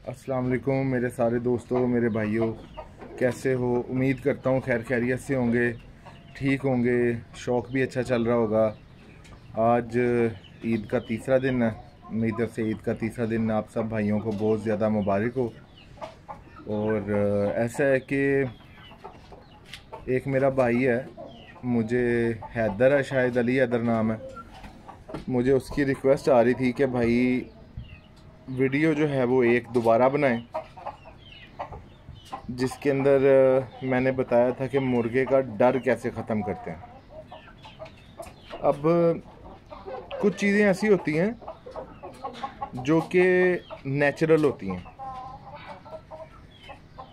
अस्सलाम वालेकुम मेरे सारे दोस्तों, मेरे भाइयों, कैसे हो? उम्मीद करता हूँ खैर खैरियत से होंगे, ठीक होंगे। शौक़ भी अच्छा चल रहा होगा। आज ईद का तीसरा दिन है। मेरी तरफ से ईद का तीसरा दिन आप सब भाइयों को बहुत ज़्यादा मुबारक हो। और ऐसा है कि एक मेरा भाई है, मुझे हैदर है, शायद अली हैदर नाम है। मुझे उसकी रिक्वेस्ट आ रही थी कि भाई वीडियो जो है वो एक दोबारा बनाएं, जिसके अंदर मैंने बताया था कि मुर्गे का डर कैसे ख़त्म करते हैं। अब कुछ चीज़ें ऐसी होती हैं जो कि नेचुरल होती हैं।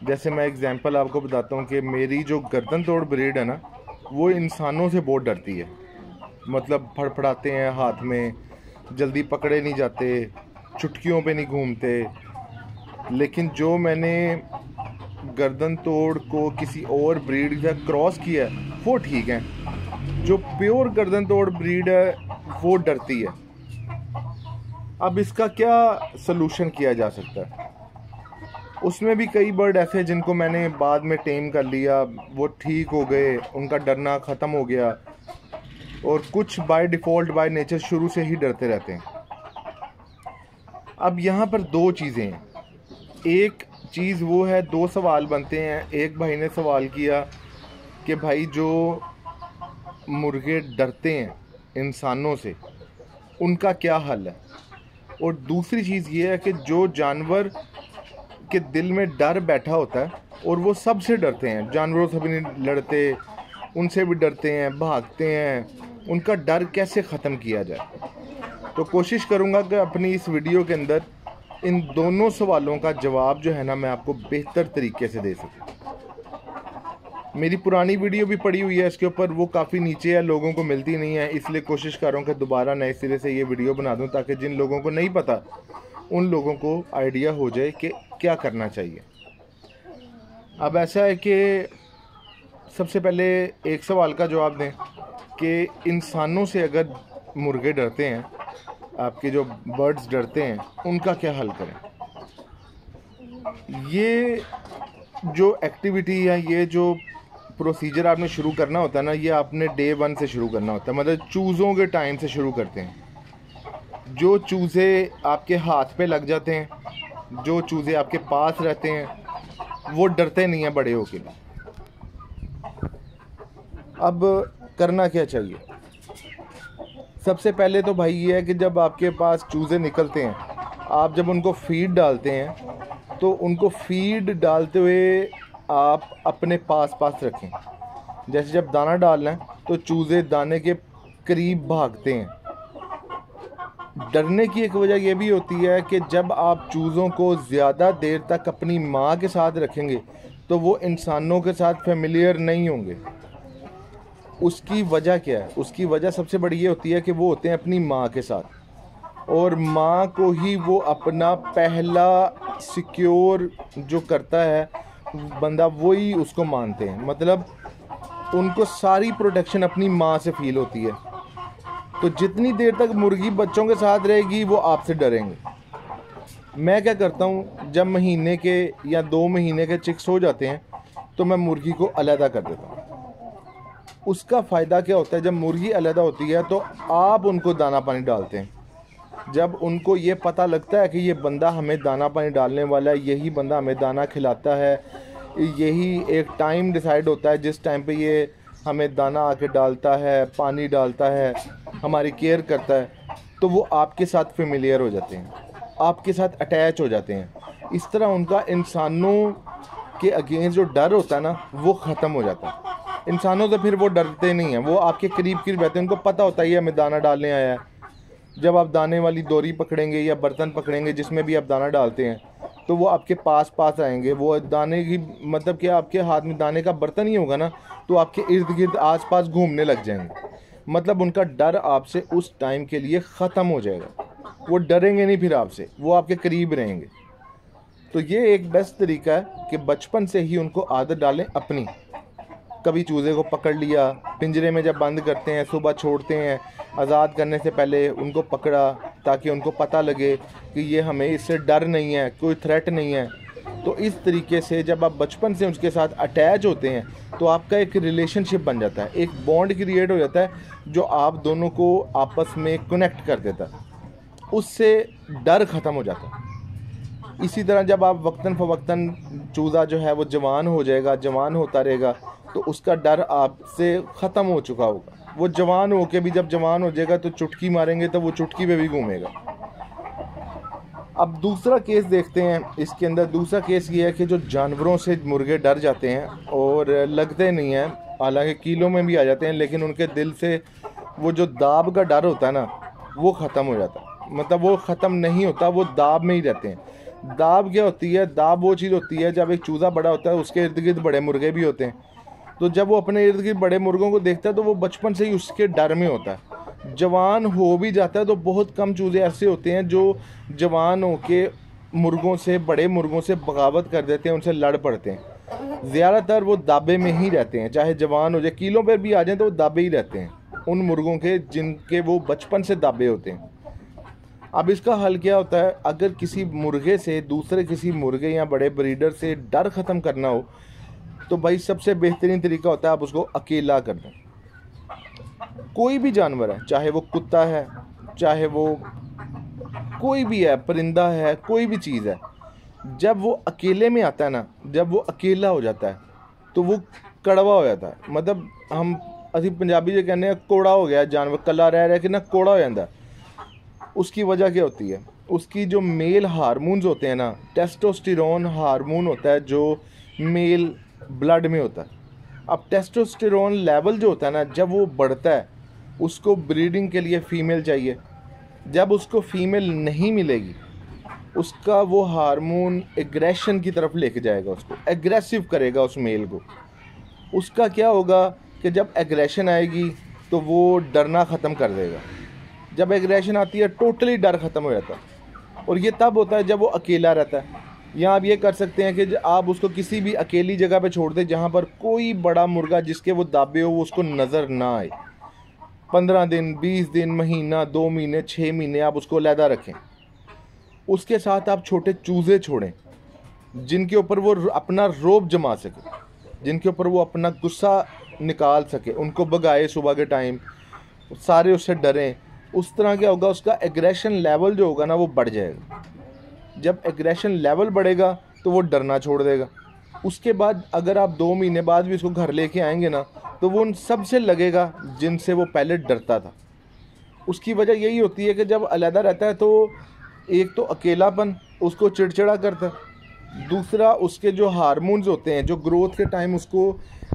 जैसे मैं एग्जांपल आपको बताता हूँ कि मेरी जो गर्दन तोड़ ब्रीड है ना, वो इंसानों से बहुत डरती है। मतलब फड़फड़ाते हैं हाथ में, जल्दी पकड़े नहीं जाते, चुटकियों पे नहीं घूमते। लेकिन जो मैंने गर्दन तोड़ को किसी और ब्रीड से क्रॉस किया है वो ठीक है। जो प्योर गर्दन तोड़ ब्रीड है वो डरती है। अब इसका क्या सलूशन किया जा सकता है? उसमें भी कई बर्ड ऐसे हैं जिनको मैंने बाद में टेम कर लिया, वो ठीक हो गए, उनका डरना ख़त्म हो गया। और कुछ बाय डिफ़ॉल्ट बाय नेचर शुरू से ही डरते रहते हैं। अब यहाँ पर दो चीज़ें हैं। एक चीज़ वो है, दो सवाल बनते हैं। एक भाई ने सवाल किया कि भाई जो मुर्गे डरते हैं इंसानों से, उनका क्या हल है। और दूसरी चीज़ ये है कि जो जानवर के दिल में डर बैठा होता है और वो सबसे डरते हैं, जानवरों से भी नहीं लड़ते, उनसे भी डरते हैं, भागते हैं, उनका डर कैसे ख़त्म किया जाए। तो कोशिश करूँगा कि अपनी इस वीडियो के अंदर इन दोनों सवालों का जवाब जो है ना, मैं आपको बेहतर तरीके से दे सकूँ। मेरी पुरानी वीडियो भी पड़ी हुई है इसके ऊपर, वो काफ़ी नीचे है, लोगों को मिलती नहीं है। इसलिए कोशिश कर रहा हूँ कि दोबारा नए सिरे से ये वीडियो बना दूँ, ताकि जिन लोगों को नहीं पता उन लोगों को आइडिया हो जाए कि क्या करना चाहिए। अब ऐसा है कि सबसे पहले एक सवाल का जवाब दें कि इंसानों से अगर मुर्गे डरते हैं, आपके जो बर्ड्स डरते हैं, उनका क्या हल करें। ये जो एक्टिविटी है, ये जो प्रोसीजर आपने शुरू करना होता है ना, ये आपने डे 1 से शुरू करना होता है। मतलब चूज़ों के टाइम से शुरू करते हैं। जो चूज़े आपके हाथ पे लग जाते हैं, जो चूज़े आपके पास रहते हैं, वो डरते नहीं हैं बड़े होके। अब करना क्या चाहिए? सबसे पहले तो भाई ये है कि जब आपके पास चूज़े निकलते हैं, आप जब उनको फीड डालते हैं तो उनको फीड डालते हुए आप अपने पास रखें। जैसे जब दाना डालना है तो चूज़े दाने के करीब भागते हैं। डरने की एक वजह यह भी होती है कि जब आप चूज़ों को ज़्यादा देर तक अपनी माँ के साथ रखेंगे तो वो इंसानों के साथ फेमिलियर नहीं होंगे। उसकी वजह क्या है? उसकी वजह सबसे बड़ी ये होती है कि वो होते हैं अपनी माँ के साथ, और माँ को ही वो अपना पहला सिक्योर जो करता है बंदा, वही उसको मानते हैं। मतलब उनको सारी प्रोटेक्शन अपनी माँ से फील होती है। तो जितनी देर तक मुर्गी बच्चों के साथ रहेगी वो आपसे डरेंगे। मैं क्या करता हूँ, जब महीने के या 2 महीने के चिक्स हो जाते हैं तो मैं मुर्गी को अलहदा कर देता हूँ। उसका फ़ायदा क्या होता है, जब मुर्गी अलहदा होती है तो आप उनको दाना पानी डालते हैं। जब उनको ये पता लगता है कि ये बंदा हमें दाना पानी डालने वाला है, यही बंदा हमें दाना खिलाता है, यही एक टाइम डिसाइड होता है जिस टाइम पे ये हमें दाना आके डालता है, पानी डालता है, हमारी केयर करता है, तो वो आपके साथ फेमिलियर हो जाते हैं, आपके साथ अटैच हो जाते हैं। इस तरह उनका इंसानों के अगेंस्ट जो डर होता है ना, वो ख़त्म हो जाता है। इंसानों से फिर वो डरते नहीं हैं, वो आपके करीब रहते हैं। उनको पता होता है ये हमें दाना डालने आया है। जब आप दाने वाली डोरी पकड़ेंगे या बर्तन पकड़ेंगे जिसमें भी आप दाना डालते हैं, तो वो आपके पास आएंगे। वो दाने की मतलब कि आपके हाथ में दाने का बर्तन ही होगा ना, तो आपके इर्द गिर्द आसपास घूमने लग जाएंगे। मतलब उनका डर आपसे उस टाइम के लिए ख़त्म हो जाएगा। वो डरेंगे नहीं फिर आपसे, वो आपके करीब रहेंगे। तो ये एक बेस्ट तरीका है कि बचपन से ही उनको आदत डालें अपनी कभी चूज़े को पकड़ लिया, पिंजरे में जब बंद करते हैं, सुबह छोड़ते हैं, आज़ाद करने से पहले उनको पकड़ा ताकि उनको पता लगे कि ये हमें इससे डर नहीं है, कोई थ्रेट नहीं है। तो इस तरीके से जब आप बचपन से उसके साथ अटैच होते हैं तो आपका एक रिलेशनशिप बन जाता है, एक बॉन्ड क्रिएट हो जाता है जो आप दोनों को आपस में कनेक्ट कर देता है, उससे डर ख़त्म हो जाता है। इसी तरह जब आप वक्तन फ़वक्तन चूज़ा जो है वो जवान हो जाएगा, जवान होता रहेगा, तो उसका डर आपसे ख़त्म हो चुका होगा। वो जवान हो के भी जब जवान हो जाएगा तो चुटकी मारेंगे तो वो चुटकी पे भी घूमेगा। अब दूसरा केस देखते हैं। इसके अंदर दूसरा केस ये है कि जो जानवरों से मुर्गे डर जाते हैं और लगते नहीं हैं, हालांकि कीलों में भी आ जाते हैं, लेकिन उनके दिल से वो जो दाब का डर होता है ना, वो ख़त्म हो जाता है। मतलब वो ख़त्म नहीं होता, वो दाब में ही रहते हैं। दाब क्या होती है? दाब वो चीज़ होती है जब एक चूज़ा बड़ा होता है, उसके इर्द गिर्द बड़े मुर्गे भी होते हैं, तो जब वो अपने इर्द गिर्द बड़े मुर्गों को देखता है तो वो बचपन से ही उसके डर में होता है। जवान हो भी जाता है तो बहुत कम चूज़े ऐसे होते हैं जो जवान हो के मुर्गों से, बड़े मुर्गों से बगावत कर देते हैं, उनसे लड़ पड़ते हैं। ज़्यादातर वो दाबे में ही रहते हैं, चाहे जवान हो जाए, कीलों पर भी आ जाए तो वो दाबे ही रहते हैं उन मुर्गों के जिनके वो बचपन से दाबे होते हैं। अब इसका हल क्या होता है? अगर किसी मुर्गे से, दूसरे किसी मुर्गे या बड़े ब्रीडर से डर ख़त्म करना हो तो भाई सबसे बेहतरीन तरीका होता है आप उसको अकेला कर दें। कोई भी जानवर है, चाहे वो कुत्ता है, चाहे वो कोई भी है, परिंदा है, कोई भी चीज़ है, जब वो अकेले में आता है ना, जब वो अकेला हो जाता है तो वो कड़वा हो जाता है। मतलब हम अभी पंजाबी जो कहने कोड़ा हो गया जानवर, कला रह रहा है कि ना कोड़ा हो जाता है। उसकी वजह क्या होती है? उसकी जो मेल हार्मोन्स होते हैं ना, टेस्टोस्टेरोन हार्मोन होता है जो मेल ब्लड में होता है। अब टेस्टोस्टेरोन लेवल जो होता है ना, जब वो बढ़ता है, उसको ब्रीडिंग के लिए फ़ीमेल चाहिए। जब उसको फ़ीमेल नहीं मिलेगी, उसका वो हार्मोन एग्रेशन की तरफ लेके जाएगा, उसको एग्रेसिव करेगा उस मेल को। उसका क्या होगा कि जब एग्रेशन आएगी तो वो डरना ख़त्म कर देगा। जब एग्रेशन आती है टोटली डर ख़त्म हो जाता है, और ये तब होता है जब वो अकेला रहता है। या आप ये कर सकते हैं कि आप उसको किसी भी अकेली जगह पे छोड़ दें जहाँ पर कोई बड़ा मुर्गा जिसके वो दाबे हो वो उसको नज़र ना आए। 15 दिन, 20 दिन, महीना, 2 महीने, 6 महीने आप उसको अलहदा रखें। उसके साथ आप छोटे चूज़े छोड़ें जिनके ऊपर वो अपना रोब जमा सके, जिनके ऊपर वो अपना गुस्सा निकाल सके। उनको भगाए सुबह के टाइम, सारे उससे डरें। उस तरह क्या होगा, उसका एग्रेशन लेवल जो होगा ना वो बढ़ जाएगा। जब एग्रेशन लेवल बढ़ेगा तो वो डरना छोड़ देगा। उसके बाद अगर आप 2 महीने बाद भी उसको घर लेके आएंगे ना, तो वो उन सबसे लगेगा जिनसे वो पहले डरता था। उसकी वजह यही होती है कि जब अलहदा रहता है तो एक तो अकेलापन उसको चिड़चिड़ा करता है, दूसरा उसके जो हार्मोन्स होते हैं जो ग्रोथ के टाइम उसको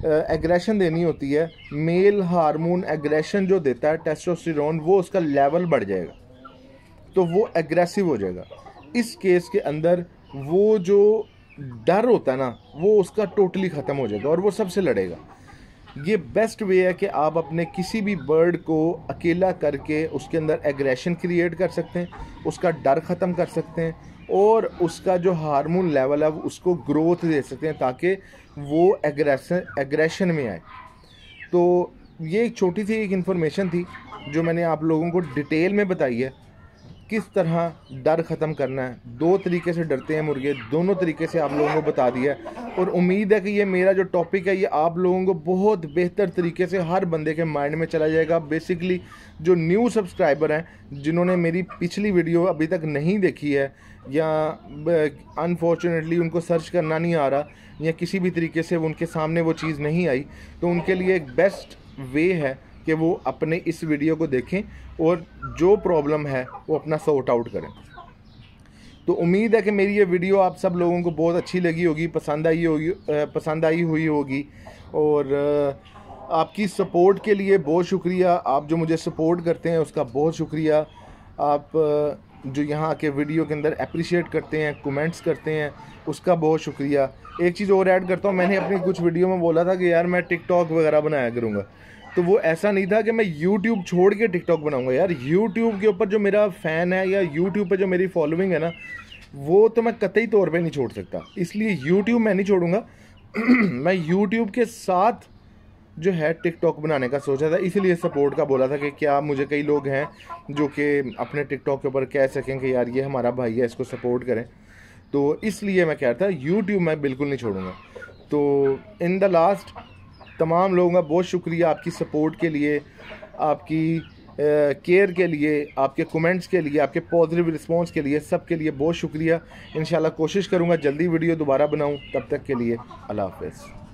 एग्रेशन देनी होती है, मेल हार्मोन एग्रेशन जो देता है टेस्टोस्टेरोन, वो उसका लेवल बढ़ जाएगा तो वो एग्रेसिव हो जाएगा। इस केस के अंदर वो जो डर होता है ना वो उसका टोटली ख़त्म हो जाएगा और वो सबसे लड़ेगा। ये बेस्ट वे है कि आप अपने किसी भी बर्ड को अकेला करके उसके अंदर एग्रेशन क्रिएट कर सकते हैं, उसका डर ख़त्म कर सकते हैं और उसका जो हार्मोन लेवल है उसको ग्रोथ दे सकते हैं ताकि वो एग्रेशन में आए। तो ये एक छोटी सी एक इन्फॉर्मेशन थी जो मैंने आप लोगों को डिटेल में बताई है किस तरह डर ख़त्म करना है। 2 तरीके से डरते हैं मुर्गे, दोनों तरीके से आप लोगों को बता दिया है और उम्मीद है कि ये मेरा जो टॉपिक है ये आप लोगों को बहुत बेहतर तरीके से हर बंदे के माइंड में चला जाएगा। बेसिकली जो न्यू सब्सक्राइबर हैं जिन्होंने मेरी पिछली वीडियो अभी तक नहीं देखी है या अनफॉर्चुनेटली उनको सर्च करना नहीं आ रहा या किसी भी तरीके से उनके सामने वो चीज़ नहीं आई, तो उनके लिए एक बेस्ट वे है कि वो अपने इस वीडियो को देखें और जो प्रॉब्लम है वो अपना सॉर्ट आउट करें। तो उम्मीद है कि मेरी ये वीडियो आप सब लोगों को बहुत अच्छी लगी होगी, पसंद आई हुई होगी और आपकी सपोर्ट के लिए बहुत शुक्रिया। आप जो मुझे सपोर्ट करते हैं उसका बहुत शुक्रिया। आप जो यहाँ के वीडियो के अंदर अप्रिशिएट करते हैं, कमेंट्स करते हैं, उसका बहुत शुक्रिया। एक चीज़ और ऐड करता हूँ, मैंने अपनी कुछ वीडियो में बोला था कि यार मैं टिकटॉक वगैरह बनाया करूँगा, तो वो ऐसा नहीं था कि मैं YouTube छोड़ के टिकटॉक बनाऊंगा। यार YouTube के ऊपर जो मेरा फ़ैन है या YouTube पे जो मेरी फॉलोइंग है ना, वो तो मैं कतई तौर पे नहीं छोड़ सकता, इसलिए YouTube मैं नहीं छोड़ूंगा। मैं YouTube के साथ जो है टिकटॉक बनाने का सोचा था, इसीलिए सपोर्ट का बोला था कि क्या मुझे कई लोग हैं जो कि अपने टिकटॉक के ऊपर कह सकें कि यार ये हमारा भाई है, इसको सपोर्ट करें। तो इसलिए मैं कह रहा था यूट्यूब मैं बिल्कुल नहीं छोड़ूंगा। तो इन द लास्ट तमाम लोगों का बहुत शुक्रिया आपकी सपोर्ट के लिए, आपकी केयर के लिए, आपके कमेंट्स के लिए, आपके पॉजिटिव रिस्पांस के लिए, सब के लिए बहुत शुक्रिया। इंशाल्लाह कोशिश करूँगा जल्दी वीडियो दोबारा बनाऊँ। तब तक के लिए अल्लाह हाफ़िज़।